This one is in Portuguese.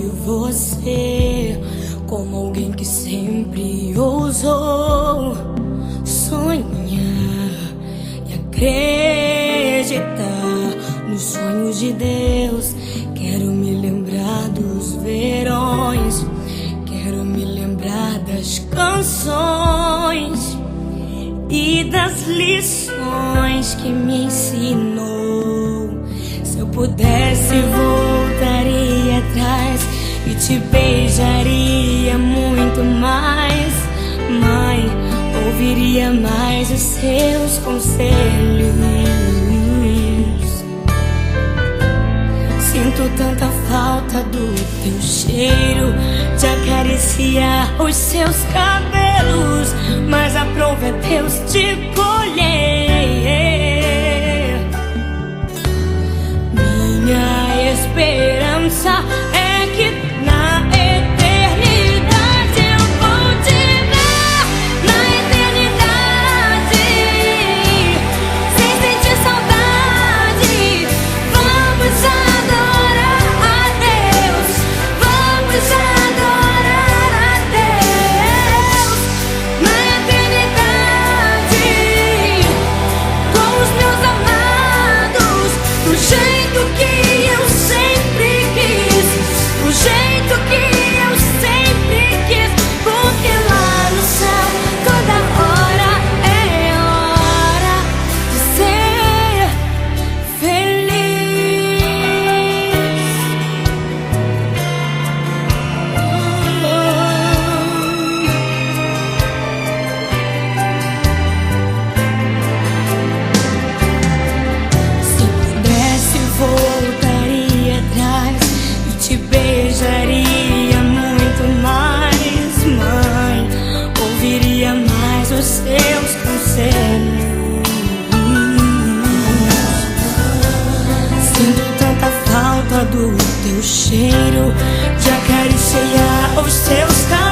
de você como alguém que sempre ousou sonhar e acreditar nos sonhos de Deus. Quero me lembrar dos verões, quero me lembrar das canções e das lições que me ensinou. Se eu pudesse, voltaria atrás e te beijaria muito mais. Mãe, ouviria mais os seus conselhos. Sinto tanta falta do teu cheiro, de acariciar os seus cabelos, mas a prova é Deus te colher. Minha esperança é que na eternidade eu vou te ver. Na eternidade, sem sentir saudade, vamos adorar a Deus. Vamos adorar a Deus. Na eternidade, com os meus amados, do jeito que eu sempre quis, do jeito que eu sempre quis, porque lá no céu toda hora é hora de ser feliz. Se pudesse, voltaria atrás e te beijaria muito mais. Mãe, ouviria mais os seus conselhos. Sinto tanta falta do teu cheiro, de acariciar os seus cabelos,